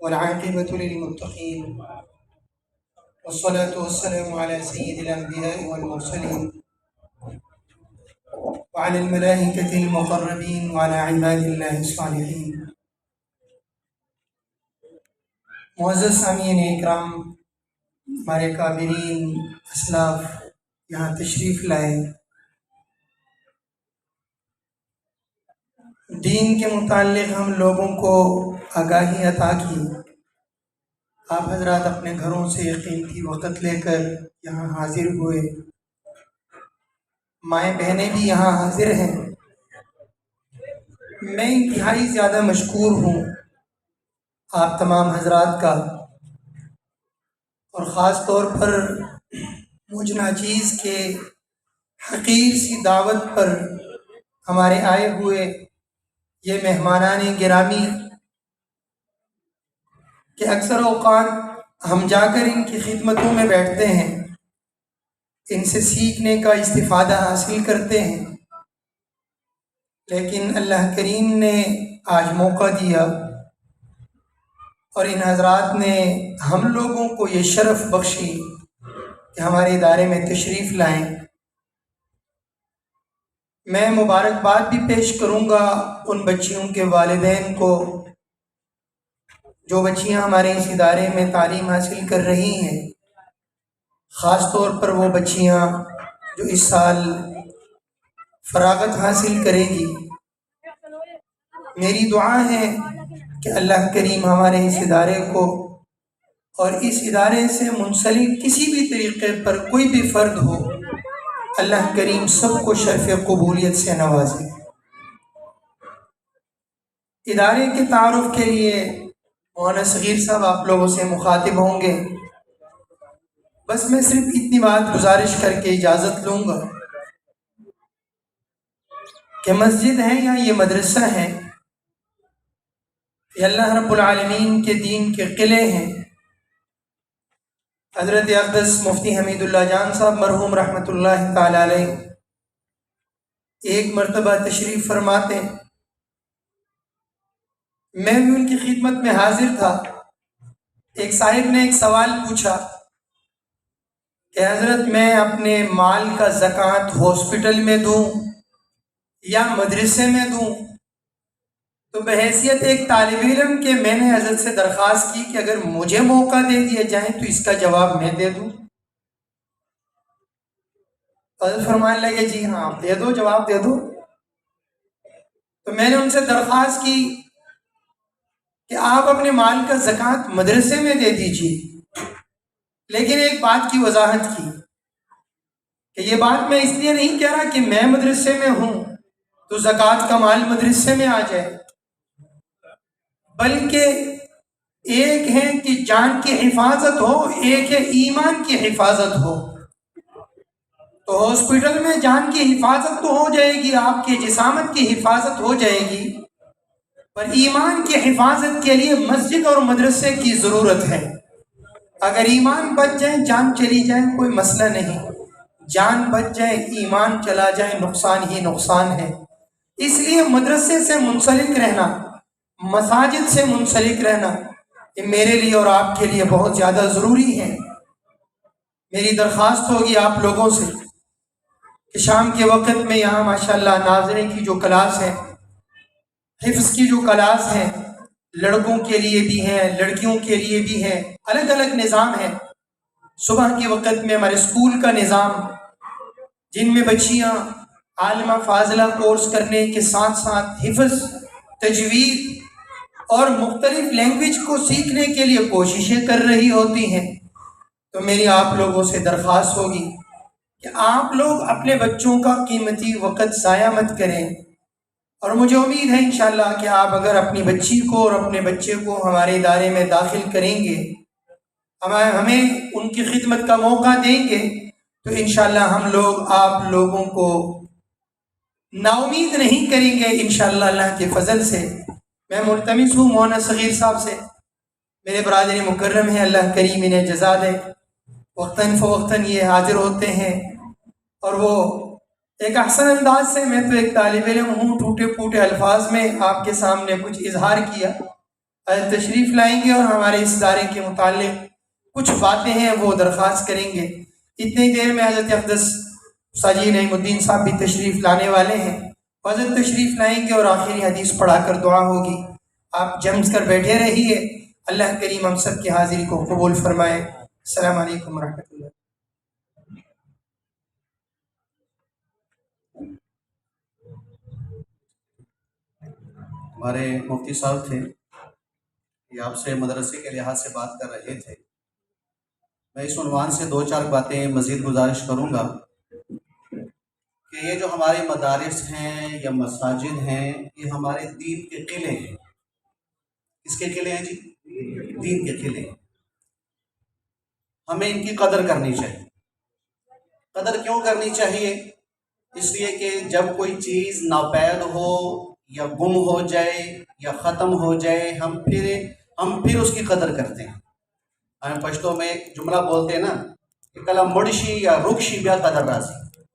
والعاقبة للمتقين والصلاة والسلام على سيد الأنبياء والمرسلين وعلى الملائكة المقربين وعلى عباد الله الصالحين. معزز سامعین اکرام، ہمارے کابرین اسلاف یہاں تشریف لائے، دین کے متعلق ہم لوگوں کو آگاہی عطا کی. آپ حضرات اپنے گھروں سے قیمتی وقت لے کر یہاں حاضر ہوئے، مائیں بہنیں بھی یہاں حاضر ہیں. میں انتہائی زیادہ مشکور ہوں آپ تمام حضرات کا، اور خاص طور پر مجھ ناچیز کے حقیر سی دعوت پر ہمارے آئے ہوئے یہ مہمانان گرامی کہ اکثر اوقات ہم جا کر ان کی خدمتوں میں بیٹھتے ہیں، ان سے سیکھنے کا استفادہ حاصل کرتے ہیں، لیکن اللہ کریم نے آج موقع دیا اور ان حضرات نے ہم لوگوں کو یہ شرف بخشی کہ ہمارے ادارے میں تشریف لائیں. میں مبارکباد بھی پیش کروں گا ان بچیوں کے والدین کو جو بچیاں ہمارے اس ادارے میں تعلیم حاصل کر رہی ہیں، خاص طور پر وہ بچیاں جو اس سال فراغت حاصل کریں گی. میری دعا ہے کہ اللہ کریم ہمارے اس ادارے کو اور اس ادارے سے منسلک کسی بھی طریقے پر کوئی بھی فرد ہو، اللہ کریم سب کو شرف قبولیت سے نوازے. ادارے کے تعارف کے لیے مولانا صغیر صاحب آپ لوگوں سے مخاطب ہوں گے. بس میں صرف اتنی بات گزارش کر کے اجازت لوں گا کہ مسجد ہے یا یہ مدرسہ ہے، یہ اللہ رب العالمین کے دین کے قلعے ہیں. حضرت اقدس مفتی حمید اللہ جان صاحب مرحوم رحمۃ اللہ تعالی علیہ ایک مرتبہ تشریف فرماتے، میں بھی ان کی خدمت میں حاضر تھا. ایک صاحب نے ایک سوال پوچھا کہ حضرت میں اپنے مال کا زکوٰۃ ہاسپٹل میں دوں یا مدرسے میں دوں؟ تو بحیثیت ایک طالب علم کے میں نے حضرت سے درخواست کی کہ اگر مجھے موقع دے دیا جائے تو اس کا جواب میں دے دوں. حضرت فرمانے لگے جی ہاں آپ دے دو، جواب دے دو. تو میں نے ان سے درخواست کی کہ آپ اپنے مال کا زکوٰۃ مدرسے میں دے دیجیے، لیکن ایک بات کی وضاحت کی کہ یہ بات میں اس لیے نہیں کہہ رہا کہ میں مدرسے میں ہوں تو زکوٰۃ کا مال مدرسے میں آ جائے، بلکہ ایک ہے کہ جان کی حفاظت ہو، ایک ہے ایمان کی حفاظت ہو. تو ہاسپٹل میں جان کی حفاظت تو ہو جائے گی، آپ کی جسامت کی حفاظت ہو جائے گی، پر ایمان کی حفاظت کے لیے مسجد اور مدرسے کی ضرورت ہے. اگر ایمان بچ جائے، جان چلی جائے کوئی مسئلہ نہیں، جان بچ جائے ایمان چلا جائے نقصان ہی نقصان ہے. اس لیے مدرسے سے منسلک رہنا، مساجد سے منسلک رہنا یہ میرے لیے اور آپ کے لیے بہت زیادہ ضروری ہے. میری درخواست ہوگی آپ لوگوں سے کہ شام کے وقت میں یہاں ماشاءاللہ ناظرین کی جو کلاس ہے، حفظ کی جو کلاس ہے، لڑکوں کے لیے بھی ہیں لڑکیوں کے لیے بھی ہیں، الگ الگ نظام ہے. صبح کے وقت میں ہمارے اسکول کا نظام جن میں بچیاں عالمہ فاضلہ کورس کرنے کے ساتھ ساتھ حفظ، تجوید اور مختلف لینگویج کو سیکھنے کے لیے کوششیں کر رہی ہوتی ہیں. تو میری آپ لوگوں سے درخواست ہوگی کہ آپ لوگ اپنے بچوں کا قیمتی وقت ضائع مت کریں، اور مجھے امید ہے انشاءاللہ کہ آپ اگر اپنی بچی کو اور اپنے بچے کو ہمارے ادارے میں داخل کریں گے، ہمیں ان کی خدمت کا موقع دیں گے، تو انشاءاللہ ہم لوگ آپ لوگوں کو نا امید نہیں کریں گے انشاءاللہ اللہ کے فضل سے. میں ملتمس ہوں مولانا صغیر صاحب سے، میرے برادری مکرم ہیں، اللہ کریم انہیں جزا دے. وقتاً فوقتاً یہ حاضر ہوتے ہیں اور وہ ایک احسن انداز سے، میں تو ایک طالب علم ہوں، ٹوٹے پھوٹے الفاظ میں آپ کے سامنے کچھ اظہار کیا، تشریف لائیں گے اور ہمارے اس ادارے کے متعلق کچھ باتیں ہیں وہ درخواست کریں گے۔ اتنی دیر میں حضرت اقدس ساجی نعیم الدین صاحب بھی تشریف لانے والے ہیں، حضرت تشریف لائیں گے اور آخری حدیث پڑھا کر دعا ہوگی۔ آپ جم کر بیٹھے رہیے، اللہ کریم ہم سب کی حاضری کو قبول فرمائے۔ السلام علیکم ورحمۃ اللہ۔ ہمارے مفتی صاحب تھے، یہ آپ سے مدرسے کے لحاظ سے بات کر رہے تھے۔ میں اس عنوان سے دو چار باتیں مزید گزارش کروں گا کہ یہ جو ہمارے مدارس ہیں یا مساجد ہیں، یہ ہمارے دین کے قلعے ہیں۔ کس کے قلعے ہیں جی؟ دین کے قلعے ہیں۔ ہمیں ان کی قدر کرنی چاہیے۔ قدر کیوں کرنی چاہیے؟ اس لیے کہ جب کوئی چیز ناپید ہو یا گم ہو جائے یا ختم ہو جائے، ہم پھر اس کی قدر کرتے ہیں۔ ہم پشتوں میں ایک جملہ بولتے ہیں نا کہ کلا مڑشی یا رکشی بیا قدر راضی،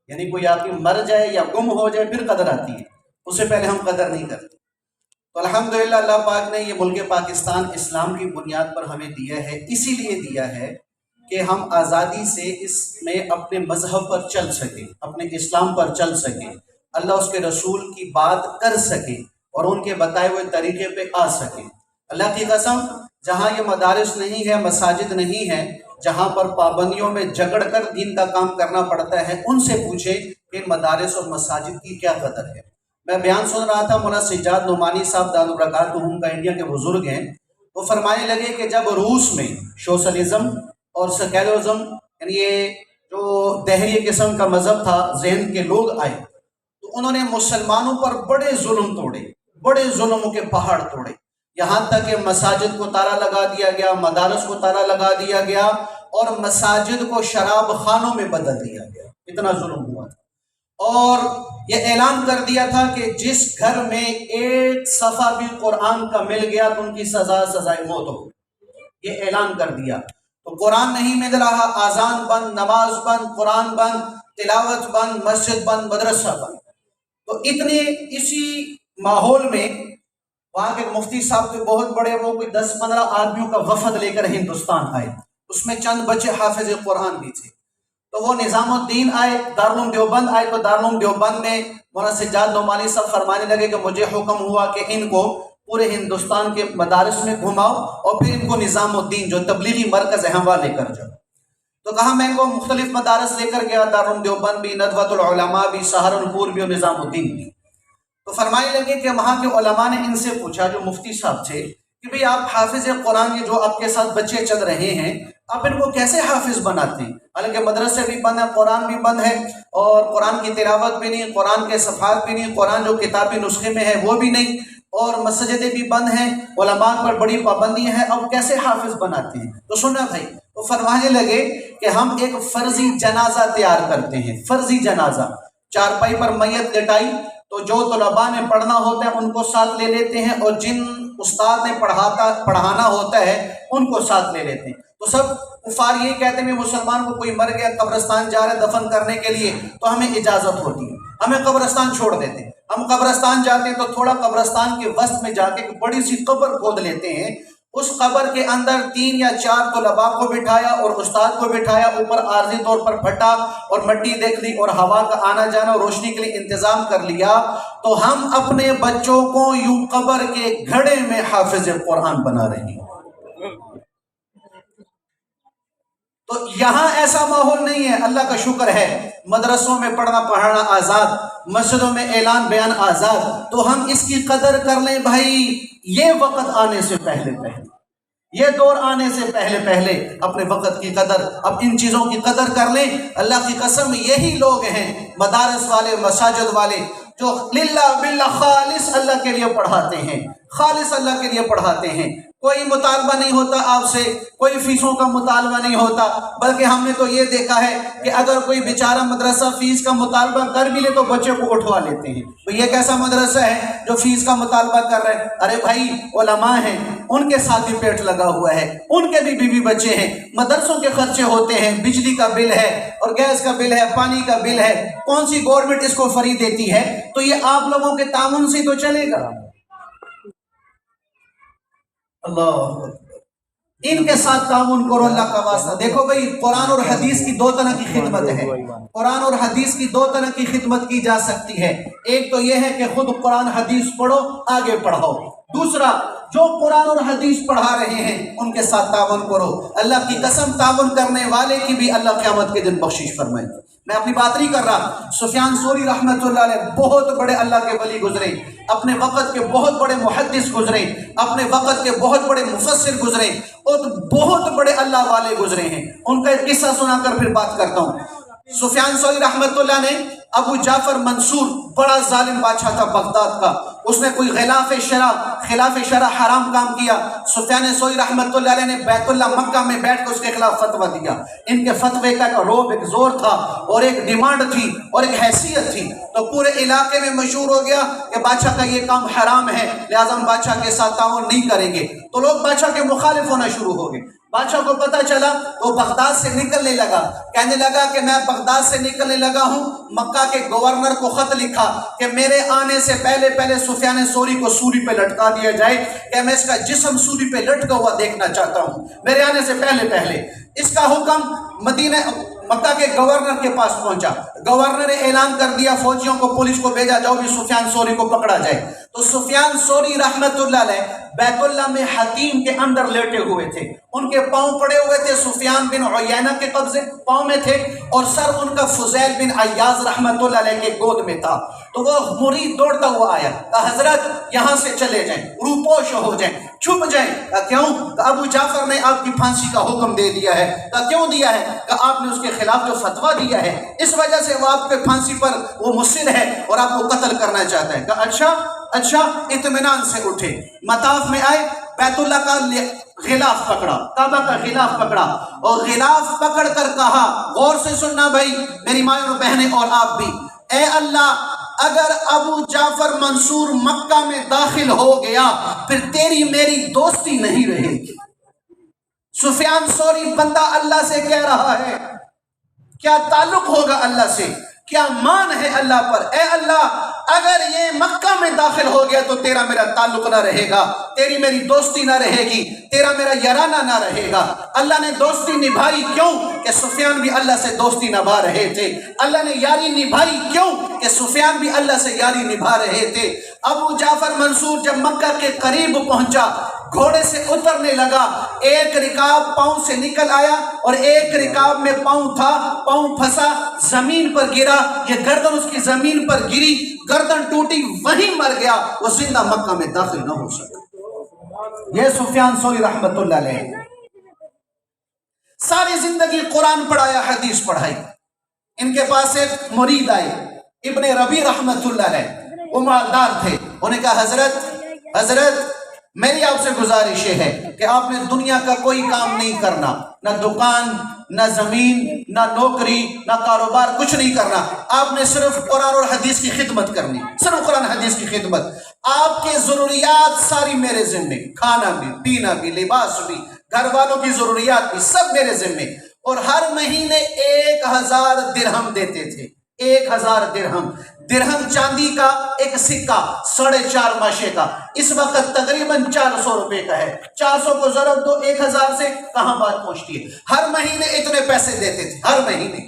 یعنی کوئی آدمی مر جائے یا گم ہو جائے پھر قدر آتی ہے، اس سے پہلے ہم قدر نہیں کرتے۔ تو الحمدللہ اللہ پاک نے یہ ملک پاکستان اسلام کی بنیاد پر ہمیں دیا ہے، اسی لیے دیا ہے کہ ہم آزادی سے اس میں اپنے مذہب پر چل سکیں، اپنے اسلام پر چل سکیں، اللہ اس کے رسول کی بات کر سکیں اور ان کے بتائے ہوئے طریقے پہ آ سکیں۔ اللہ کی قسم، جہاں یہ مدارس نہیں ہے، مساجد نہیں ہے، جہاں پر پابندیوں میں جگڑ کر دین کا کام کرنا پڑتا ہے، ان سے پوچھیں کہ مدارس اور مساجد کی کیا قدر ہے۔ میں بیان سن رہا تھا، مولانا سجاد نعمانی صاحب دامت برکاتہم کا، انڈیا کے بزرگ ہیں، وہ فرمانے لگے کہ جب روس میں سوشلزم اور سیکولرزم، یعنی یہ جو دہری قسم کا مذہب تھا، ذہن کے لوگ آئے تو انہوں نے مسلمانوں پر بڑے ظلم توڑے، بڑے ظلموں کے پہاڑ توڑے، یہاں تک کہ مساجد کو تالا لگا دیا گیا، مدارس کو تالا لگا دیا گیا اور مساجد کو شراب خانوں میں بدل دیا گیا، اتنا ظلم ہوا تھا۔ اور یہ اعلان کر دیا تھا کہ جس گھر میں ایک صفحہ بھی قرآن کا مل گیا تو ان کی سزائے موت ہو، یہ اعلان کر دیا۔ تو قرآن نہیں مل رہا، اذان بند، نماز بند، قرآن بند، تلاوت بند، مسجد بند، مدرسہ بند۔ تو اتنے اسی ماحول میں وہاں کے مفتی صاحب کے بہت بڑے، وہ کوئی 10-15 آدمیوں کا وفد لے کر ہندوستان آئے، اس میں چند بچے حافظ قرآن بھی تھے۔ تو وہ نظام الدین آئے، دارالعلوم دیوبند آئے، تو دارالعلوم دیوبند میں مولانا سجاد نعمانی صاحب فرمانے لگے کہ مجھے حکم ہوا کہ ان کو پورے ہندوستان کے مدارس میں گھماؤ اور پھر ان کو نظام الدین جو تبلیغی مرکز ہے وہاں لے کر جاؤ۔ تو کہا میں ان کو مختلف مدارس لے کر گیا، دارالعلوم دیوبند بھی، ندوۃ العلماء بھی، سہارنپور بھی اور نظام الدین بھی۔ تو فرمانے لگے کہ وہاں کے علماء نے ان سے پوچھا، جو مفتی صاحب تھے، کہ بھئی آپ حافظ قرآن، یہ جو آپ کے ساتھ بچے چل رہے ہیں، آپ ان کو کیسے حافظ بناتے ہیں؟ حالانکہ مدرسے بھی بند ہیں، قرآن بھی بند ہے، اور قرآن کی تلاوت بھی نہیں، قرآن کے صفحات بھی نہیں، قرآن جو کتابی نسخے میں ہے وہ بھی نہیں، اور مسجدیں بھی بند ہیں، علماء پر بڑی پابندیاں ہیں، اب کیسے حافظ بناتے ہیں؟ تو سننا بھائی، وہ فرمانے لگے کہ ہم ایک فرضی جنازہ تیار کرتے ہیں، فرضی جنازہ، چارپائی پر میت لٹائی، تو جو طلباء نے پڑھنا ہوتا ہے ان کو ساتھ لے لیتے ہیں، اور جن استاد نے پڑھانا ہوتا ہے ان کو ساتھ لے لیتے ہیں۔ تو سب کفار یہی کہتے ہیں، مسلمان کو کوئی مر گیا، قبرستان جا رہے دفن کرنے کے لیے تو ہمیں اجازت ہوتی ہے، ہمیں قبرستان چھوڑ دیتے ہیں۔ ہم قبرستان جاتے ہیں تو تھوڑا قبرستان کے وسط میں جا کے ایک بڑی سی قبر کھود لیتے ہیں، اس قبر کے اندر 3 یا 4 طلباء کو بٹھایا اور استاد کو بٹھایا، اوپر عارضی طور پر پھٹا اور مٹی دیکھ لی اور ہوا کا آنا جانا اور روشنی کے لیے انتظام کر لیا، تو ہم اپنے بچوں کو یوں قبر کے گھڑے میں حافظ قرآن بنا رہے ہیں۔ تو یہاں ایسا ماحول نہیں ہے، اللہ کا شکر ہے، مدرسوں میں پڑھنا پڑھانا آزاد، مسجدوں میں اعلان بیان آزاد، تو ہم اس کی قدر کر لیں بھائی، یہ وقت آنے سے پہلے یہ دور آنے سے پہلے اپنے وقت کی قدر، اب ان چیزوں کی قدر کر لیں۔ اللہ کی قسم یہی لوگ ہیں مدارس والے، مساجد والے، جو للہ باللہ خالص اللہ کے لیے پڑھاتے ہیں، خالص اللہ کے لیے پڑھاتے ہیں۔ کوئی مطالبہ نہیں ہوتا آپ سے، کوئی فیسوں کا مطالبہ نہیں ہوتا، بلکہ ہم نے تو یہ دیکھا ہے کہ اگر کوئی بیچارہ مدرسہ فیس کا مطالبہ کر بھی لے تو بچے کو اٹھوا لیتے ہیں۔ تو یہ کیسا مدرسہ ہے جو فیس کا مطالبہ کر رہے ہیں؟ ارے بھائی، علماء ہیں، ان کے ساتھ بھی پیٹ لگا ہوا ہے، ان کے بھی بیوی بچے ہیں، مدرسوں کے خرچے ہوتے ہیں، بجلی کا بل ہے اور گیس کا بل ہے، پانی کا بل ہے، کون سی گورنمنٹ اس کو فری دیتی ہے؟ تو یہ آپ لوگوں کے تعاون سے تو چلے گا۔ اللہ ان کے ساتھ تعاون کرو اللہ کا واسطہ۔ دیکھو بھئی قرآن اور حدیث کی دو طرح کی خدمت ہے، قرآن اور حدیث کی دو طرح کی خدمت کی جا سکتی ہے۔ ایک تو یہ ہے کہ خود قرآن حدیث پڑھو، آگے پڑھاؤ۔ دوسرا، جو قرآن اور حدیث پڑھا رہے ہیں ان کے ساتھ تعاون کرو۔ اللہ کی قسم تعاون کرنے والے کی بھی اللہ قیامت کے دن بخشش فرمائے۔ میں اپنی بات نہیں کر رہا، سفیان ثوری رحمۃ اللہ علیہ بہت بڑے اللہ کے ولی گزرے، اپنے وقت کے بہت بڑے محدث گزرے، اپنے وقت کے بہت بڑے مفسر گزرے، اور بہت بڑے اللہ والے گزرے ہیں۔ ان کا ایک قصہ سنا کر پھر بات کرتا ہوں۔ سفیان ثوری رحمۃ اللہ نے ابو جعفر منصور، بڑا ظالم بادشاہ تھا بغداد کا، اس نے کوئی خلاف شرع حرام کام کیا۔ سفیان ثوری رحمۃ اللہ علیہ نے بیت اللہ مکہ میں بیٹھ کے اس کے خلاف فتویٰ دیا۔ ان کے فتوے کا ایک روب، ایک زور تھا، اور ایک ڈیمانڈ تھی، اور ایک حیثیت تھی۔ تو پورے علاقے میں مشہور ہو گیا کہ بادشاہ کا یہ کام حرام ہے، لہٰذا ہم بادشاہ کے ساتھ تعاون نہیں کریں گے۔ تو لوگ بادشاہ کے مخالف ہونا شروع ہو گئے۔ بادشاہ کو پتہ چلا تو بغداد سے نکلنے لگا، کہنے لگا کہ میں بغداد سے نکلنے لگا ہوں، مکہ کے گورنر کو خط لکھا کہ میرے آنے سے پہلے سفیان ثوری کو سولی پہ لٹکا دیا جائے، کہ میں اس کا جسم سولی پہ لٹکا ہوا دیکھنا چاہتا ہوں میرے آنے سے پہلے۔ اس کا حکم مکہ کے گورنر کے پاس پہنچا۔ گورنر نے اعلان کر دیا، فوجیوں کو، پولیس کو بھیجا، جاؤ بھی سفیان ثوری کو پکڑا جائے۔ تو سفیان ثوری رحمت اللہ علیہ بیت اللہ میں حتیم کے اندر لیٹے ہوئے تھے، ان کے پاؤں پڑے ہوئے تھے، سفیان بن عیینہ کے قبضے پاؤں میں تھے، اور سر ان کا فضیل بن عیاض رحمت اللہ علیہ کے گود میں تھا۔ تو وہ مرید دوڑتا ہوا آیا، کہا حضرت یہاں سے چلے جائیں، روپوش ہو جائیں، چھپ جائیں۔ کہا کیوں؟ کہا ابو جعفر نے آپ کی پھانسی کا حکم دے دیا ہے۔ کہا کیوں دیا ہے؟ کہا آپ نے اس کے خلاف جو فتویٰ دیا ہے، اس وجہ سے وہ آپ کے پھانسی پر وہ مصر ہے اور آپ کو قتل کرنا چاہتا ہے۔ کہا اچھا، اطمینان سے اٹھے، مطاف میں آئے، بیت اللہ کا غلاف پکڑا، کعبہ کا غلاف پکڑا، اور غلاف پکڑ کر کہا، غور سے سننا بھائی میری مائیں اور بہنیں اور آپ بھی، اے اللہ اگر ابو جعفر منصور مکہ میں داخل ہو گیا پھر تیری میری دوستی نہیں رہے گی۔ سفیان ثوری بندہ اللہ سے کہہ رہا ہے، کیا تعلق ہوگا اللہ سے، کیا مان ہے اللہ پر، اے اللہ اگر یہ مکہ میں داخل ہو گیا تو تیرا میرا تعلق نہ رہے گا، تیری میری دوستی نہ رہے گی، تیرا میرا یارانہ نہ رہے گا۔ اللہ نے دوستی نبھائی کیوں؟ کہ سفیان بھی اللہ سے دوستی نبھا رہے تھے۔ اللہ نے یاری نبھائی کیوں؟ کہ سفیان بھی اللہ سے یاری نبھا رہے تھے۔ ابو جعفر منصور جب مکہ کے قریب پہنچا، گھوڑے سے اترنے لگا، ایک رکاب پاؤں سے نکل آیا اور ایک رکاب میں پاؤں تھا، پاؤں پھنسا، زمین پر گرا، یہ گردن اس کی زمین پر گری، گردن ٹوٹی، وہیں مر گیا، وہ زندہ مکہ میں داخل نہ ہو سکا۔ یہ سفیان ثوری رحمت اللہ علیہ ساری زندگی قرآن پڑھایا، حدیث پڑھائی۔ ان کے پاس ایک مرید آئے، ابن ربی رحمت اللہ علیہ، وہ مالدار تھے۔ انہیں کہا حضرت میری آپ سے گزارش یہ ہے کہ آپ نے دنیا کا کوئی کام نہیں کرنا، نہ دکان، نہ زمین، نہ نوکری، نہ کاروبار، کچھ نہیں کرنا، آپ نے صرف قرآن اور حدیث کی خدمت کرنی، صرف قرآن حدیث کی خدمت۔ آپ کے ضروریات ساری میرے ذمے، کھانا بھی، پینا بھی، لباس بھی، گھر والوں کی ضروریات بھی، سب میرے ذمے۔ اور ہر مہینے 1000 درہم دیتے تھے، 1000 درہم چاندی کا ایک سکہ 4.5 ماشے کا، اس وقت تقریباً 400 روپے کا ہے۔ 400 کو ضرب دو 1000 سے، کہاں بات پہنچتی ہے؟ ہر مہینے اتنے پیسے دیتے تھے، ہر مہینے۔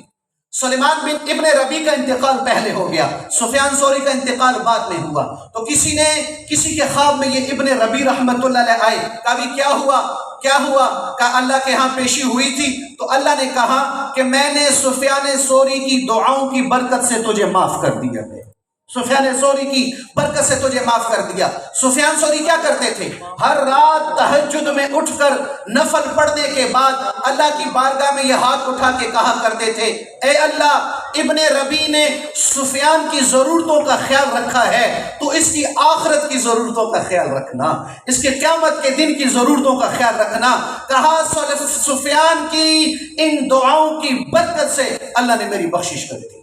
سلیمان بن ابن ربی کا انتقال پہلے ہو گیا، سفیان ثوری کا انتقال بعد میں ہوا۔ تو کسی کے خواب میں یہ ابن ربی رحمت اللہ علیہ آئے، کبھی کیا ہوا؟ کہا اللہ کے ہاں پیشی ہوئی تھی تو اللہ نے کہا کہ میں نے سفیان ثوری کی دعاؤں کی برکت سے تجھے معاف کر دیا ہے، سفیان ثوری کی برکت سے تجھے معاف کر دیا۔ سفیان ثوری کیا کرتے تھے؟ ہر رات تہجد میں اٹھ کر نفل پڑھنے کے بعد اللہ کی بارگاہ میں یہ ہاتھ اٹھا کے کہا کرتے تھے، اے اللہ ابن ربی نے سفیان کی ضرورتوں کا خیال رکھا ہے، تو اس کی آخرت کی ضرورتوں کا خیال رکھنا، اس کے قیامت کے دن کی ضرورتوں کا خیال رکھنا۔ کہا سفیان کی ان دعاؤں کی برکت سے اللہ نے میری بخشش کر دی۔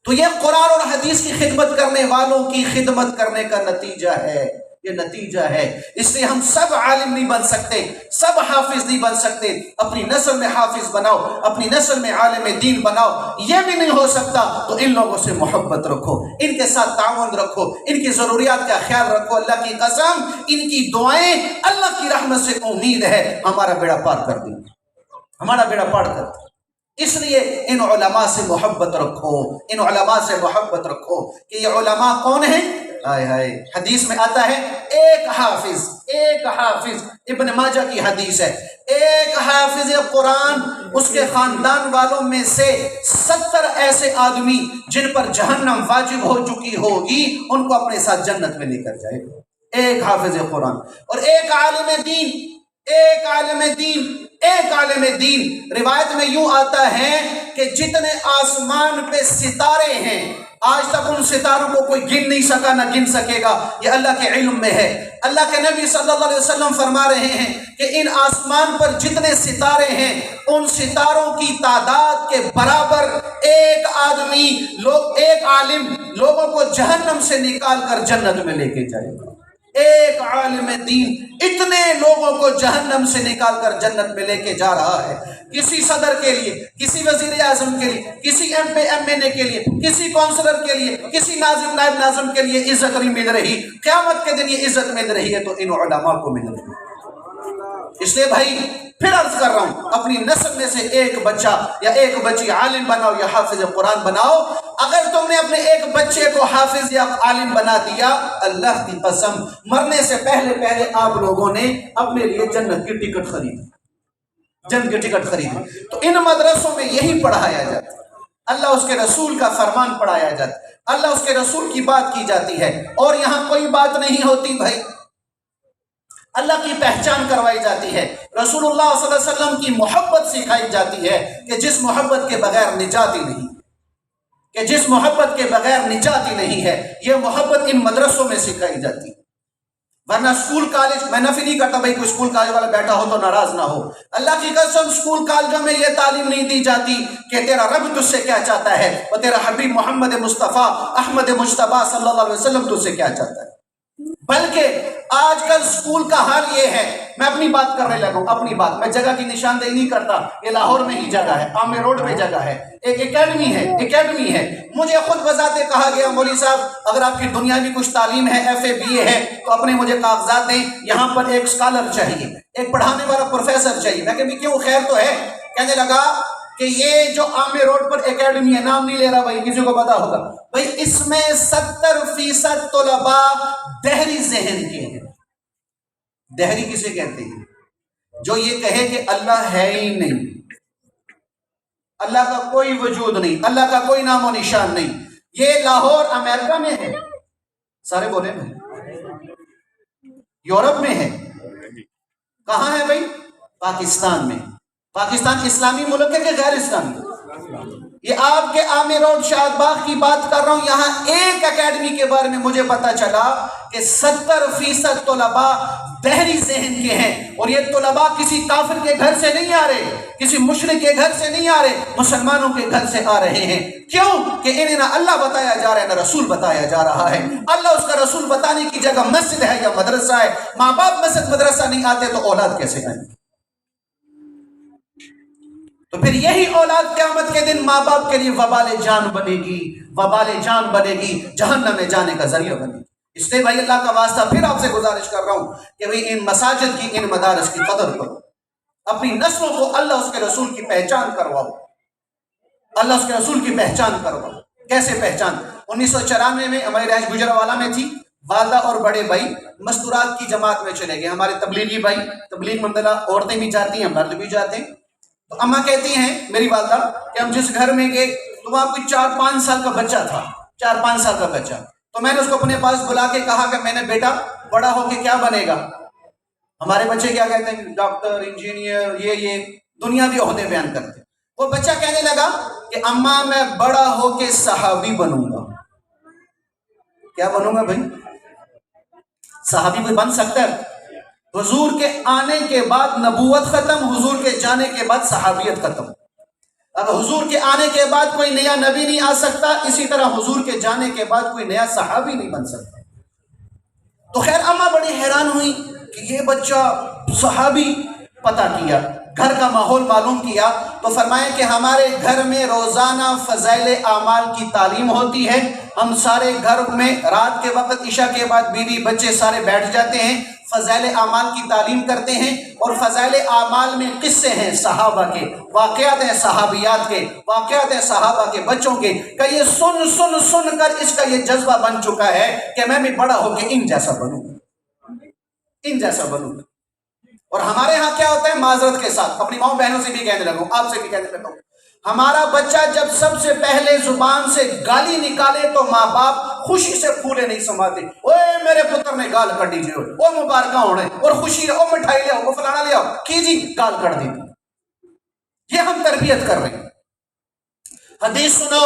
تو یہ قرآن اور حدیث کی خدمت کرنے والوں کی خدمت کرنے کا نتیجہ ہے۔ یہ نتیجہ ہے۔ اس لیے ہم سب عالم نہیں بن سکتے، سب حافظ نہیں بن سکتے۔ اپنی نسل میں حافظ بناؤ، اپنی نسل میں عالم دین بناؤ۔ یہ بھی نہیں ہو سکتا تو ان لوگوں سے محبت رکھو، ان کے ساتھ تعاون رکھو، ان کی ضروریات کا خیال رکھو۔ اللہ کی قسم ان کی دعائیں اللہ کی رحمت سے امید ہے ہمارا بیڑا پار کر دیں، ہمارا بیڑا پار کر دیں۔ اس لیے ان علماء سے محبت رکھو، ان علماء سے محبت رکھو کہ یہ علماء کون ہیں؟ ہائے ہائے، حدیث میں آتا ہے ایک حافظ ابن ماجہ کی حدیث ہے، ایک حافظ قرآن اس کے خاندان والوں میں سے 70 ایسے آدمی جن پر جہنم واجب ہو چکی ہوگی ان کو اپنے ساتھ جنت میں لے کر جائے گا۔ ایک حافظ قرآن اور ایک عالم دین، ایک عالم دین۔ روایت میں یوں آتا ہے کہ جتنے آسمان پہ ستارے ہیں آج تک ان ستاروں کو کوئی گن نہیں سکا، نہ گن سکے گا، یہ اللہ کے علم میں ہے۔ اللہ کے نبی صلی اللہ علیہ وسلم فرما رہے ہیں کہ ان آسمان پر جتنے ستارے ہیں ان ستاروں کی تعداد کے برابر ایک آدمی ایک عالم لوگوں کو جہنم سے نکال کر جنت میں لے کے جائے گا۔ ایک عالم دین اتنے لوگوں کو جہنم سے نکال کر جنت میں لے کے جا رہا ہے۔ کسی صدر کے لیے، کسی وزیر اعظم کے لیے، کسی ایم این اے کے لیے، کسی کونسلر کے لیے، کسی نائب ناظم کے لیے عزت نہیں مل رہی، قیامت کے دن یہ عزت مل رہی ہے تو ان علماء کو مل رہی ہے۔ اس لیے بھائی پھر عرض کر رہا ہوں، اپنی نسل میں سے ایک بچہ یا ایک بچی عالم بناؤ یا حافظ قرآن بناؤ۔ اگر تم نے اپنے ایک بچے کو حافظ یا عالم بنا دیا، اللہ کی قسم مرنے سے پہلے آپ لوگوں نے اپنے لیے جنت کی ٹکٹ خریدی، جنت کی ٹکٹ خریدی۔ تو ان مدرسوں میں یہی پڑھایا جاتا ہے، اللہ اس کے رسول کا فرمان پڑھایا جاتا ہے، اللہ اس کے رسول کی بات کی جاتی ہے، اور یہاں کوئی بات نہیں ہوتی بھائی، اللہ کی پہچان کروائی جاتی ہے، رسول اللہ صلی اللہ علیہ وسلم کی محبت سکھائی جاتی ہے کہ جس محبت کے بغیر نجات ہی نہیں، کہ جس محبت کے بغیر نجات ہی نہیں ہے، یہ محبت ان مدرسوں میں سکھائی جاتی ہے۔ ورنہ اسکول کالج، میں نفی نہیں کرتا بھائی کوئی اسکول کالج والا بیٹھا ہو تو ناراض نہ ہو، اللہ کی قسم اسکول کالجوں میں یہ تعلیم نہیں دی جاتی کہ تیرا رب تجھ سے کیا چاہتا ہے اور تیرا حبیب محمد مصطفیٰ احمد مجتبیٰ صلی اللہ علیہ وسلم تجھ سے کیا چاہتا ہے، بلکہ آج کل اسکول کا حال یہ ہے۔ میں اپنی بات کرنے لگا ہوں، اپنی بات، میں جگہ کی نشاندہی نہیں کرتا، یہ لاہور میں ہی جگہ ہے، عامر روڈ میں جگہ ہے، ایک اکیڈمی ہے۔ مجھے خود بذات کہا گیا مولوی صاحب اگر آپ کی دنیاوی کچھ تعلیم ہے، ایف اے بی اے ہے تو اپنے مجھے کاغذات دیں، یہاں پر ایک اسکالر چاہیے، ایک پڑھانے والا پروفیسر چاہیے۔ میں کہ کیوں، خیر تو ہے؟ کہنے لگا کہ یہ جو عامر روڈ پر اکیڈمی ہے، نام نہیں لے رہا بھائی، کسی کو پتا ہوگا بھائی، اس میں 70% طلباء دہری ذہن کے ہیں۔ دہری کسے کہتے ہیں؟ جو یہ کہے کہ اللہ ہے ہی نہیں، اللہ کا کوئی وجود نہیں، اللہ کا کوئی نام و نشان نہیں۔ یہ لاہور امریکہ میں ہے، سارے بولے نا، یورپ میں ہے، کہاں ہے بھائی؟ پاکستان میں۔ پاکستان اسلامی ملک ہے کہ غیر اسلامی؟ یہ آپ کے عامر روڈ شاد باغ کی بات کر رہا ہوں، یہاں ایک اکیڈمی کے بارے میں مجھے پتا چلا کہ 70% طلباء دہری ذہن کے ہیں، اور یہ طلباء کسی کافر کے گھر سے نہیں آ رہے، کسی مشرک کے گھر سے نہیں آ رہے، مسلمانوں کے گھر سے آ رہے ہیں۔ کیوں کہ انہیں نہ اللہ بتایا جا رہا ہے نہ رسول بتایا جا رہا ہے۔ اللہ اس کا رسول بتانے کی جگہ مسجد ہے یا مدرسہ ہے۔ ماں باپ مسجد مدرسہ نہیں آتے تو اولاد کیسے آئیں؟ تو پھر یہی اولاد قیامت کے دن ماں باپ کے لیے وبال جان بنے گی، جہنم میں جانے کا ذریعہ بنے گی۔ اس لیے بھائی اللہ کا واسطہ پھر آپ سے گزارش کر رہا ہوں کہ بھائی ان مساجد کی، ان مدارس کی قدر کرو، اپنی نسلوں کو اللہ اس کے رسول کی پہچان کرواؤ، اللہ اس کے رسول کی پہچان کرواؤ۔ کیسے پہچان؟ 1994 میں ہماری رہائش گجرانوالہ میں تھی، والدہ اور بڑے بھائی مستورات کی جماعت میں چلے گئے، ہمارے تبلیغی بھائی، تبلیغ مندلہ عورتیں بھی جاتی ہیں، مرد بھی جاتے ہیں۔ تو اماں کہتی ہیں میری والدہ کہ ہم جس گھر میں گئے تو وہاں کوئی 4-5 سال کا بچہ تھا، 4-5 سال کا بچہ۔ تو میں نے اس کو اپنے پاس بلا کے کہا کہ میں نے بیٹا بڑا ہو کے کیا بنے گا؟ ہمارے بچے کیا کہتے ہیں؟ ڈاکٹر، انجینئر، یہ دنیاوی عہدے بیان کرتے ہیں۔ وہ بچہ کہنے لگا کہ اماں میں بڑا ہو کے صحابی بنوں گا۔ کیا بنوں گا بھائی؟ صحابی کوئی بن سکتا ہے؟ حضور کے آنے کے بعد نبوت ختم، حضور کے جانے کے بعد صحابیت ختم۔ اب حضور کے آنے کے بعد کوئی نیا نبی نہیں آ سکتا، اسی طرح حضور کے جانے کے بعد کوئی نیا صحابی نہیں بن سکتا۔ تو خیر اماں بڑی حیران ہوئی کہ یہ بچہ صحابی، پتہ کیا، گھر کا ماحول معلوم کیا تو فرمایا کہ ہمارے گھر میں روزانہ فضائل اعمال کی تعلیم ہوتی ہے. ہم سارے گھر میں رات کے وقت عشاء کے بعد بیوی بچے سارے بیٹھ جاتے ہیں، فضائل اعمال کی تعلیم کرتے ہیں، اور فضائل اعمال میں قصے ہیں صحابہ کے، واقعات ہیں صحابیات کے، واقعات ہیں صحابہ کے بچوں کے، کہ یہ سن سن سن کر اس کا یہ جذبہ بن چکا ہے کہ میں بھی بڑا ہو کے ان جیسا بنوں، ان جیسا بنوں. اور ہمارے ہاں کیا ہوتا ہے، معذرت کے ساتھ اپنی ماؤں بہنوں سے بھی کہنے لگوں، آپ سے بھی کہنے لگوں، ہمارا بچہ جب سب سے پہلے زبان سے گالی نکالے تو ماں باپ خوشی سے پھولے نہیں سماتے، اوے میرے پتر نے گال کر دیجیے، او مبارکہ ہونے، اور خوشی او مٹھائی لے آؤ، او فلانا لے آؤ، کیجی گال کر دی. یہ ہم تربیت کر رہے ہیں. حدیث سنو،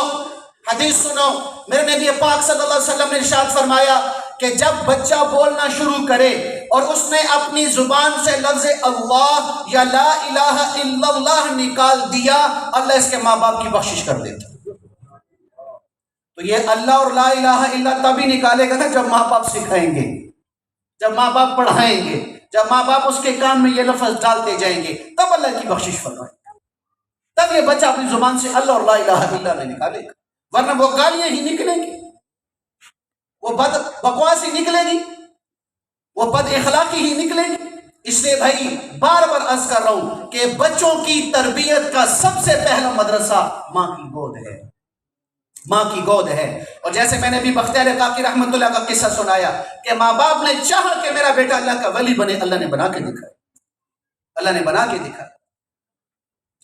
حدیث سنو، میرے نبی پاک صلی اللہ علیہ وسلم نے ارشاد فرمایا کہ جب بچہ بولنا شروع کرے اور اس نے اپنی زبان سے لفظ اللہ یا لا الہ الا اللہ نکال دیا، اللہ اس کے ماں باپ کی بخشش کر دیتا. تو یہ اللہ اور لا الہ الا تبھی نکالے گا نا جب ماں باپ سکھائیں گے، جب ماں باپ پڑھائیں گے، جب ماں باپ اس کے کان میں یہ لفظ ڈالتے جائیں گے، تب اللہ کی بخشش فرمائے گا، تب یہ بچہ اپنی زبان سے اللہ اور لا الہ الا اللہ نکالے گا. ورنہ وہ گالیاں ہی نکلیں گی، وہ بد بکواس ہی نکلے گی، وہ بد اخلاقی ہی نکلے گی. اس لیے بھائی بار بار عرض کر رہا ہوں کہ بچوں کی تربیت کا سب سے پہلا مدرسہ ماں کی گود ہے، ماں کی گود ہے. اور جیسے میں نے بھی بختیار کاکی رحمت اللہ کا قصہ سنایا کہ ماں باپ نے چاہا کہ میرا بیٹا اللہ کا ولی بنے، اللہ نے بنا کے دکھایا، اللہ نے بنا کے دکھایا.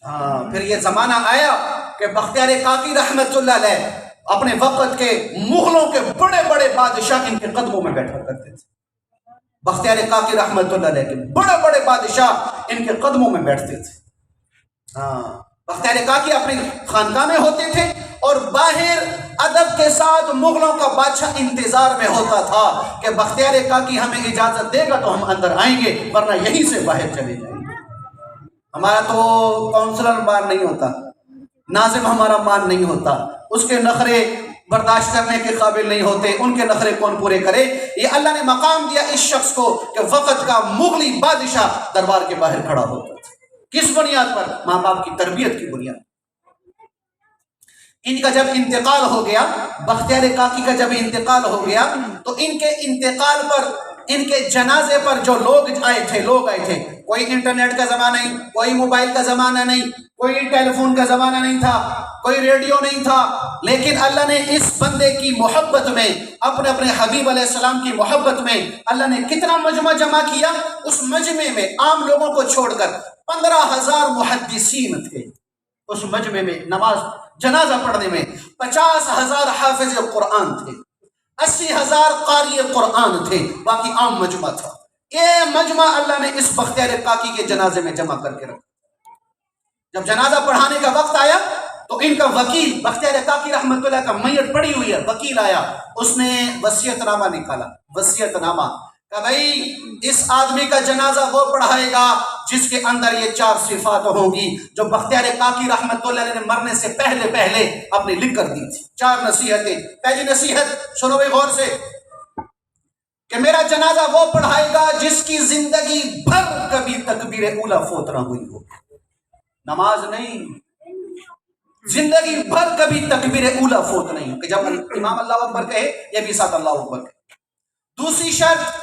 ہاں پھر یہ زمانہ آیا کہ بختیار کاکی رحمت اللہ علیہ اپنے وقت کے مغلوں کے بڑے بڑے بادشاہ ان کے قدموں میں بیٹھا کرتے تھے. بختیار کاکی رحمت اللہ علیہ کے بڑے بڑے بادشاہ ان کے قدموں میں بیٹھتے تھے. ہاں بختیار کاکی اپنے خانقاہ میں ہوتے تھے اور باہر ادب کے ساتھ مغلوں کا بادشاہ انتظار میں ہوتا تھا کہ بختیار کاکی ہمیں اجازت دے گا تو ہم اندر آئیں گے، ورنہ یہیں سے باہر چلے جائیں گے. ہمارا تو کونسلر مان نہیں ہوتا، ناظم ہمارا مان نہیں ہوتا، اس کے نخرے برداشت کرنے کے قابل نہیں ہوتے، ان کے نخرے کون پورے کرے. یہ اللہ نے مقام دیا اس شخص کو کہ وقت کا مغلی بادشاہ دربار کے باہر کھڑا ہوتا تھا. کس بنیاد پر؟ ماں باپ کی تربیت کی بنیاد. ان کا جب انتقال ہو گیا، بختیار کاکی کا جب انتقال ہو گیا تو ان کے انتقال پر، ان کے جنازے پر جو لوگ آئے تھے، کوئی انٹرنیٹ کا زمانہ نہیں، کوئی موبائل کا زمانہ نہیں، کوئی ٹیلی فون کا زمانہ نہیں تھا، کوئی ریڈیو نہیں تھا، لیکن اللہ نے اس بندے کی محبت میں، اپنے حبیب علیہ السلام کی محبت میں اللہ نے کتنا مجمع جمع کیا. اس مجمع میں عام لوگوں کو چھوڑ کر 15,000 محدثین تھے. اس مجمع میں نماز جنازہ پڑھنے میں 50,000 حافظ قرآن تھے، 80,000 قاری قرآن تھے، باقی عام مجمع تھا. یہ مجمع اللہ نے اس بختیار کاکی کے جنازے میں جمع کر کے رکھا. جب جنازہ پڑھانے کا وقت آیا تو ان کا وکیل، بختیار کاکی رحمت اللہ کا میت پڑی ہوئی ہے، وکیل آیا، اس نے وصیت نامہ نکالا. وصیت نامہ کہ بھائی اس آدمی کا جنازہ وہ پڑھائے گا جس کے اندر یہ 4 صفات ہوں گی جو بختیار کاکی رحمت اللہ علیہ نے مرنے سے پہلے اپنے لکھ کر دی تھی. 4 نصیحتیں. پہلی نصیحت سنو بھائی غور سے، کہ میرا جنازہ وہ پڑھائے گا جس کی زندگی بھر کبھی تکبیر اولیٰ فوت نہ ہوئی ہو. نماز نہیں، زندگی بھر کبھی تکبیر اولیٰ فوت نہیں ہو، کہ جب امام اللہ اکبر کہے یہ بھی ساتھ اللہ اکبر کہے. دوسری شرط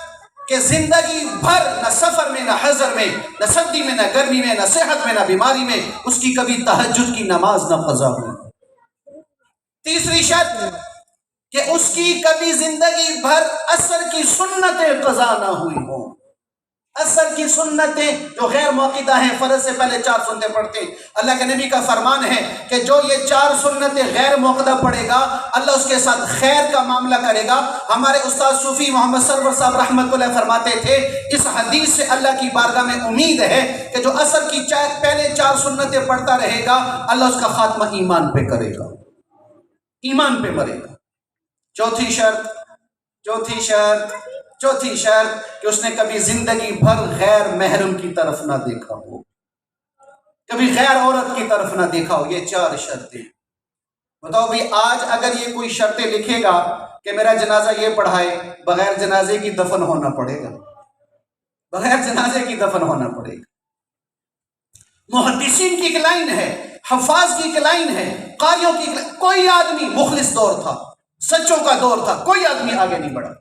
کہ زندگی بھر نہ سفر میں، نہ حضر میں، نہ سردی میں، نہ گرمی میں، نہ صحت میں، نہ بیماری میں اس کی کبھی تہجد کی نماز نہ قضا ہوئی. تیسری شرط کہ اس کی کبھی زندگی بھر عصر کی سنتیں قضا نہ ہوئی ہوں. عصر کی سنتیں جو غیر موقدہ ہیں، فرض سے پہلے 4 سنتیں پڑھتے ہیں. اللہ کے نبی کا فرمان ہے کہ جو یہ 4 سنتیں غیر موقدہ پڑھے گا اللہ اس کے ساتھ خیر کا معاملہ کرے گا. ہمارے استاد صوفی محمد سرور صاحب رحمت اللہ فرماتے تھے اس حدیث سے اللہ کی بارگاہ میں امید ہے کہ جو عصر کی پہلے 4 سنتیں پڑھتا رہے گا اللہ اس کا خاتمہ ایمان پہ کرے گا، ایمان پہ مرے گا. چوتھی شرط کہ اس نے کبھی زندگی بھر غیر محرم کی طرف نہ دیکھا ہو، کبھی غیر عورت کی طرف نہ دیکھا ہو. یہ 4 شرطیں. بتاؤ بھائی آج اگر یہ کوئی شرطیں لکھے گا کہ میرا جنازہ یہ پڑھائے، بغیر جنازے کی دفن ہونا پڑے گا، بغیر جنازے کی دفن ہونا پڑے گا۔ محدثین کی ایک لائن ہے، حفاظ کی ایک لائن ہے، قاریوں کی کوئی آدمی، مخلص دور تھا، سچوں کا دور تھا، کوئی آدمی آگے نہیں بڑھا۔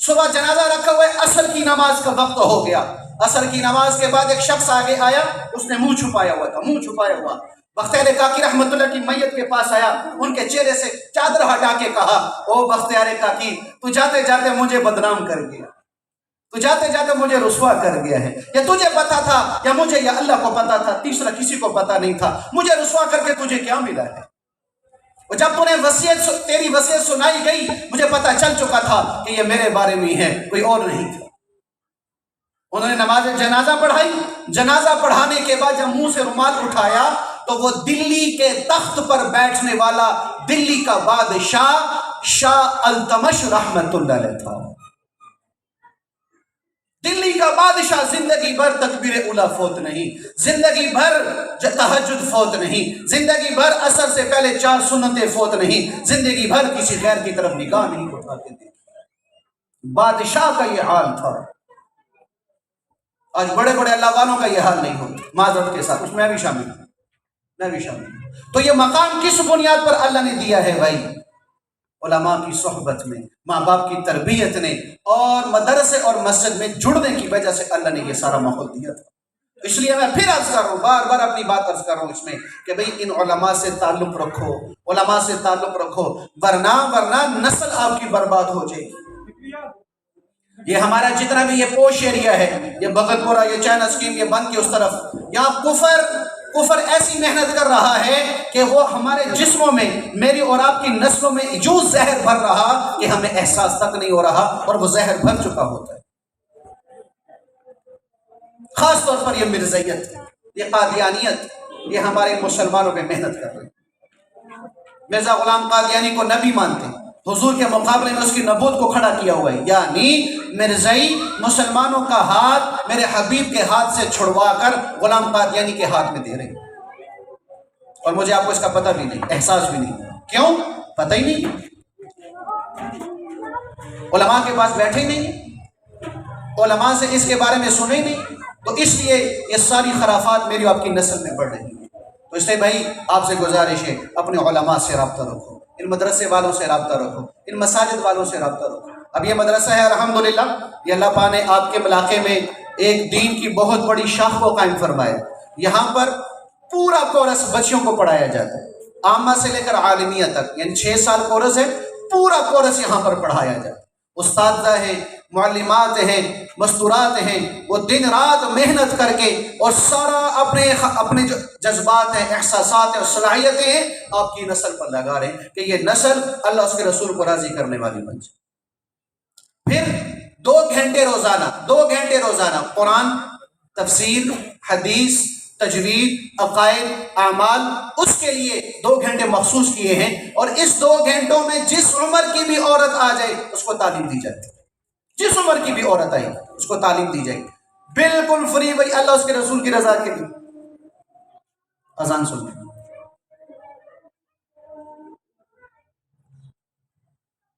صبح جنازہ رکھا ہوا ہے، عصر کی نماز کا وقت ہو گیا، عصر کی نماز کے بعد ایک شخص آگے آیا، اس نے منہ چھپایا ہوا تھا، منہ چھپایا ہوا، بختیار کاکی رحمت اللہ کی میت کے پاس آیا، ان کے چہرے سے چادر ہٹا کے کہا، او بختیار کاکی، تو جاتے جاتے مجھے بدنام کر گیا، تو جاتے جاتے مجھے رسوا کر گیا ہے، یا تجھے پتا تھا یا مجھے یا اللہ کو پتا تھا، تیسرا کسی کو پتا نہیں تھا، مجھے رسوا کر کے تجھے کیا ملا ہے؟ اور جب تیری وصیت سنائی گئی، مجھے پتا چل چکا تھا کہ یہ میرے بارے میں ہے، کوئی اور نہیں تھا۔ انہوں نے نماز جنازہ پڑھائی، جنازہ پڑھانے کے بعد جب منہ سے رومال اٹھایا تو وہ دلی کے تخت پر بیٹھنے والا دلی کا بادشاہ شاہ التمش رحمت اللہ علیہ تھا۔ دلی کا بادشاہ، زندگی بھر تکبیر اولیٰ فوت نہیں، زندگی بھر تہجد فوت نہیں، زندگی بھر عصر سے پہلے 4 سنتیں فوت نہیں، زندگی بھر کسی غیر کی طرف نگاہ نہیں اٹھاتے تھے۔ بادشاہ کا یہ حال تھا۔ آج بڑے بڑے اللہ والوں کا یہ حال نہیں ہوتا، معذرت کے ساتھ، اس میں بھی شامل ہوں، میں بھی شامل ہوں۔ تو یہ مقام کس بنیاد پر اللہ نے دیا ہے بھائی؟ علماء کی صحبت میں، ماں باپ کی تربیت نے، اور مدرسے اور مسجد میں جڑنے کی وجہ سے اللہ نے یہ سارا ماحول دیا تھا۔ اس لیے میں پھر عرض کر رہا ہوں، بار بار اپنی بات عرض کر رہا ہوں اس میں کہ بھئی ان علماء سے تعلق رکھو، علماء سے تعلق رکھو، ورنہ نسل آپ کی برباد ہو جائے گی۔ یہ ہمارا جتنا بھی یہ پوش ایریا ہے، یہ بغل پورہ، یہ چائنا اسکیم، یہ بند کی اس طرف، یہاں کفر ایسی محنت کر رہا ہے کہ وہ ہمارے جسموں میں، میری اور آپ کی نسلوں میں جو زہر بھر رہا کہ ہمیں احساس تک نہیں ہو رہا، اور وہ زہر بھر چکا ہوتا ہے۔ خاص طور پر یہ مرزائیت، یہ قادیانیت، یہ ہمارے مسلمانوں پہ محنت کر رہے ہیں۔ مرزا غلام قادیانی کو نبی مانتے ہیں، حضور کے مقابلے میں اس کی نبوت کو کھڑا کیا ہوا ہے، یعنی مرزائی مسلمانوں کا ہاتھ میرے حبیب کے ہاتھ سے چھڑوا کر غلام قادیانی کے ہاتھ میں دے رہے ہیں، اور مجھے آپ کو اس کا پتہ بھی نہیں، احساس بھی نہیں۔ کیوں؟ پتہ ہی نہیں، علماء کے پاس بیٹھے ہی نہیں، علماء سے اس کے بارے میں سنے ہی نہیں، تو اس لیے یہ ساری خرافات میری اور آپ کی نسل میں بڑھ رہی ہیں۔ تو اس لیے بھائی آپ سے گزارش ہے، اپنے علماء سے رابطہ رکھو، ان مدرسے والوں سے رابطہ رکھو، ان مساجد والوں سے رابطہ رکھو۔ اب یہ مدرسہ ہے الحمدللہ، یہ اللہ پاک نے آپ کے علاقے میں ایک دین کی بہت بڑی شاخ کو قائم فرمایا۔ یہاں پر پورا کورس بچیوں کو پڑھایا جاتا ہے، عامہ سے لے کر عالمیہ تک، یعنی 6 سال کورس ہے، پورا کورس یہاں پر پڑھایا جاتا ہے۔ اساتذہ ہیں، معلمات ہیں، مستورات ہیں، وہ دن رات محنت کر کے اور سارا اپنے جو جذبات ہیں، احساسات ہیں اور صلاحیتیں ہیں آپ کی نسل پر لگا رہے ہیں کہ یہ نسل اللہ اس کے رسول کو راضی کرنے والی بن جائے۔ پھر 2 گھنٹے روزانہ قرآن، تفسیر، حدیث، تجوید، عقائد، اعمال، اس کے لیے 2 گھنٹے مخصوص کیے ہیں، اور اس 2 گھنٹوں میں جس عمر کی بھی عورت آ جائے اس کو تعلیم دی جاتی ہے، جس عمر کی بھی عورت آئی اس کو تعلیم دی جائے، بالکل فری، بھائی اللہ اس کے رسول کی رضا کے لیے۔ اذان سنیں۔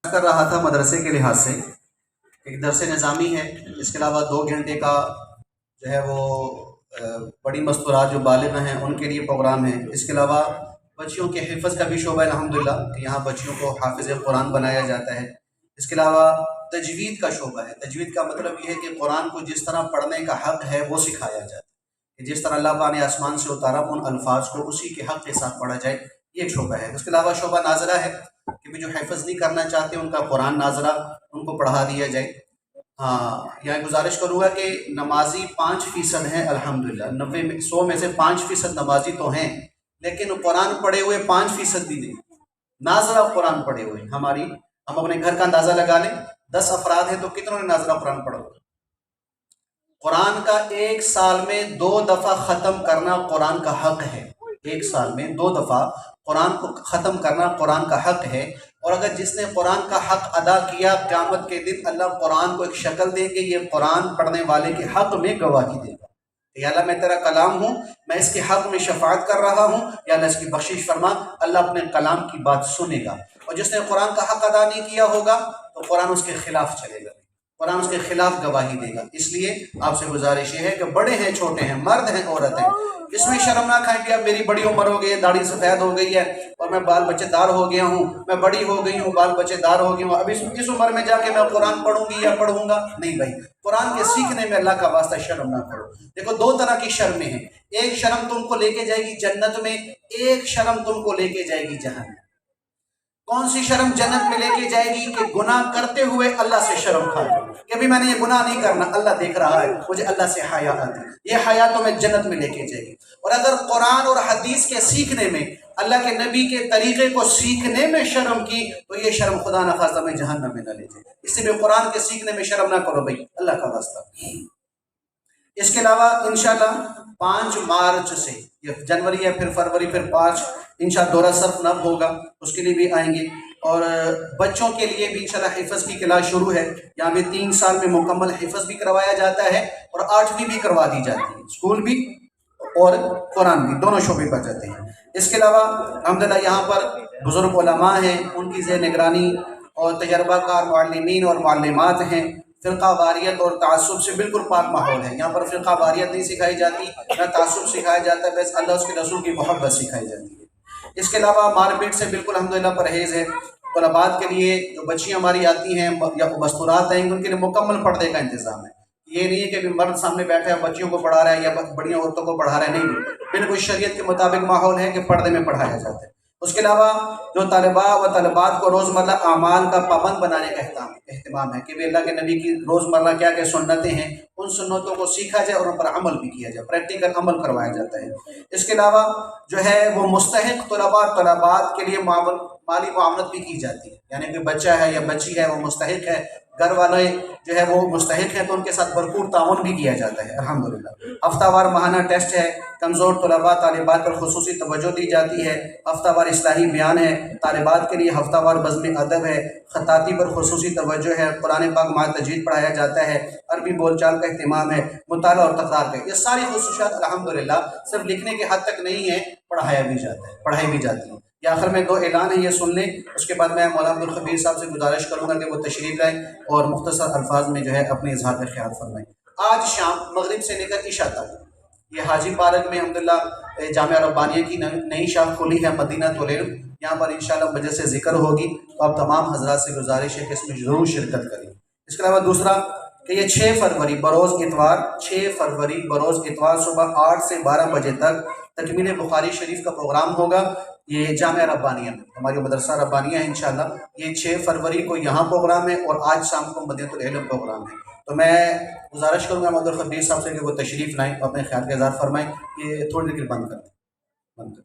کر رہا تھا مدرسے کے لحاظ سے ایک درس نظامی ہے، اس کے علاوہ 2 گھنٹے کا جو ہے وہ بڑی مستورات جو بالغ ہیں ان کے لیے پروگرام ہے۔ اس کے علاوہ بچیوں کے حفظ کا بھی شعبہ ہے الحمدللہ، کہ یہاں بچیوں کو حافظ قرآن بنایا جاتا ہے۔ اس کے علاوہ تجوید کا شعبہ ہے۔ تجوید کا مطلب یہ ہے کہ قرآن کو جس طرح پڑھنے کا حق ہے وہ سکھایا جاتا ہے، کہ جس طرح اللہ پاک نے آسمان سے اتارا ان الفاظ کو اسی کے حق کے ساتھ پڑھا جائے، یہ ایک شعبہ ہے۔ اس کے علاوہ شعبہ ناظرہ ہے، کہ جو حفظ نہیں کرنا چاہتے ان کا قرآن ناظرہ ان کو پڑھا دیا جائے۔ ہاں، یہاں گزارش کروں گا کہ نمازی 5% ہیں الحمدللہ، 90 میں 100 میں سے 5% نمازی تو ہیں، لیکن قرآن پڑھے ہوئے 5% بھی نہیں، ناظرہ قرآن پڑھے ہوئے۔ ہم اپنے گھر کا اندازہ لگا لیں، 10 افراد ہیں تو کتنوں نے ناظرہ قرآن پڑھا؟ قرآن کا 1 سال میں 2 دفعہ ختم کرنا قرآن کا حق ہے، 1 سال میں 2 دفعہ قرآن کو ختم کرنا قرآن کا حق ہے۔ اور اگر جس نے قرآن کا حق ادا کیا، قیامت کے دن اللہ قرآن کو ایک شکل دیں گے، یہ قرآن پڑھنے والے کے حق میں گواہی دے گا، یا اللہ میں تیرا کلام ہوں، میں اس کے حق میں شفاعت کر رہا ہوں، یا اللہ اس کی بخشش فرما۔ اللہ اپنے کلام کی بات سنے گا، اور جس نے قرآن کا حق ادا نہیں کیا ہوگا تو قرآن اس کے خلاف چلے گا، قرآن اس کے خلاف گواہی دے گا۔ اس لیے آپ سے گزارش یہ ہے کہ بڑے ہیں چھوٹے ہیں، مرد ہیں عورت ہیں، اس میں شرم نہ کھائیں کہ اب میری بڑی عمر ہو گئی ہے، داڑھی سفید ہو گئی ہے اور میں بال بچے دار ہو گیا ہوں، میں بڑی ہو گئی ہوں، بال بچے دار ہو گئی ہوں، اب اس عمر میں جا کے میں قرآن پڑھوں گی یا پڑھوں گا؟ نہیں بھائی، قرآن کے سیکھنے میں اللہ کا واسطہ شرم نہ کرو۔ دیکھو دو طرح کی شرمیں ہیں، ایک شرم تم کو لے کے جائے گی جنت میں، ایک شرم تم کو لے کے جائے گی جہنم۔ کون سی شرم جنت میں لے کے جائے گی؟ کہ گناہ کرتے ہوئے اللہ سے شرم کھا لو کہ ابھی میں نے یہ گناہ نہیں کرنا، اللہ دیکھ رہا ہے، مجھے اللہ سے حیا آتی، یہ حیا تو میں جنت میں لے کے جائے گی۔ اور اگر قرآن اور حدیث کے سیکھنے میں، اللہ کے نبی کے طریقے کو سیکھنے میں شرم کی تو یہ شرم خدا نخواستہ میں جہنم میں نہ لے جائے۔ اس لیے قرآن کے سیکھنے میں شرم نہ کرو بھائی، اللہ کا واسطہ۔ اس کے علاوہ انشاءاللہ 5 مارچ سے، یہ جنوری ہے پھر فروری پھر 5 انشاءاللہ دورہ صرف نب ہوگا، اس کے لیے بھی آئیں گے۔ اور بچوں کے لیے بھی انشاءاللہ حفظ کی کلاس شروع ہے، یہاں بھی 3 سال میں مکمل حفظ بھی کروایا جاتا ہے اور 8ویں بھی کروا دی جاتی ہے، اسکول بھی اور قرآن بھی، دونوں شعبے پر جاتے ہیں۔ اس کے علاوہ الحمدللہ یہاں پر بزرگ علماء ہیں، ان کی زیر نگرانی اور تجربہ کار معلمین اور معلمات ہیں۔ فرقہ واریت اور تعصب سے بالکل پاک ماحول ہے، یہاں پر فرقہ واریت نہیں سکھائی جاتی، نہ تعصب سکھایا جاتا ہے، بس اللہ اس کے رسول کی محبت سکھائی جاتی ہے۔ اس کے علاوہ مار پیٹ سے بالکل الحمدللہ پرہیز ہے۔ طلبات کے لیے جو بچیاں ہماری آتی ہیں یا مستورات ہیں، ان کے لیے مکمل پردے کا انتظام ہے۔ یہ نہیں ہے کہ مرد سامنے بیٹھا ہے بچیوں کو پڑھا رہا ہے یا بڑی عورتوں کو پڑھا رہا ہے، نہیں، بالکل شریعت کے مطابق ماحول ہے کہ پردے میں پڑھایا جاتا ہے۔ اس کے علاوہ جو طالبہ و طالبات کو روزمرہ اعمال کا پابند بنانے کا اہتمام ہے کہ بھی اللہ کے نبی کی روزمرہ کیا کیا سنتیں ہیں، ان سنتوں کو سیکھا جائے اور ان پر عمل بھی کیا جائے، پریکٹیکل عمل کروایا جاتا ہے۔ اس کے علاوہ جو ہے وہ مستحق طلباء طلبات کے لیے مالی معاونت بھی کی جاتی ہے، یعنی کہ بچہ ہے یا بچی ہے وہ مستحق ہے، گھر والے جو ہے وہ مستحق ہیں تو ان کے ساتھ بھرپور تعاون بھی کیا جاتا ہے الحمدللہ۔ ہفتہ وار ماہانہ ٹیسٹ ہے، کمزور طلباء طالبات پر خصوصی توجہ دی جاتی ہے، ہفتہ وار اصلاحی بیان ہے، طالبات کے لیے ہفتہ وار بزم ادب ہے، خطاطی پر خصوصی توجہ ہے، قرآن پاک مع تجوید پڑھایا جاتا ہے، عربی بول چال کا اہتمام ہے، مطالعہ اور تکرار کا۔ یہ ساری خصوصیات الحمدللہ صرف لکھنے کے حد تک نہیں ہے، پڑھایا بھی جاتا ہے، پڑھائی بھی جاتی ہے۔ یہ آخر میں 2 اعلان ہیں، یہ سن لیں، اس کے بعد میں مولانا عبدالخبیر صاحب سے گزارش کروں گا کہ وہ تشریف لائیں اور مختصر الفاظ میں جو ہے اپنے اظہار کا خیال فرمائیں۔ آج شام مغرب سے لے کر عشاء تک یہ حاجی پارک میں الحمدللہ جامعہ ربانیہ کی نئی شاخ کھلی ہے مدینہ العلم، یہاں پر انشاءاللہ مجلس سے ذکر ہوگی، تو آپ تمام حضرات سے گزارش ہے کہ اس میں ضرور شرکت کریں۔ اس کے علاوہ دوسرا کہ یہ 6 فروری بروز اتوار، 6 فروری بروز اتوار صبح 8 سے 12 بجے تک تکمیل بخاری شریف کا پروگرام ہوگا، یہ جامعہ ربانیہ میں، ہماری مدرسہ ربانیہ ہے انشاءاللہ۔ یہ 6 فروری کو یہاں پروگرام ہے اور آج شام کو مدینہ العلم پروگرام ہے، تو میں گزارش کروں گا عبدالخبیر صاحب سے کہ وہ تشریف لائیں، اپنے خیال کا اظہار فرمائیں۔ یہ تھوڑی دیر کے لیے بند کر دیں۔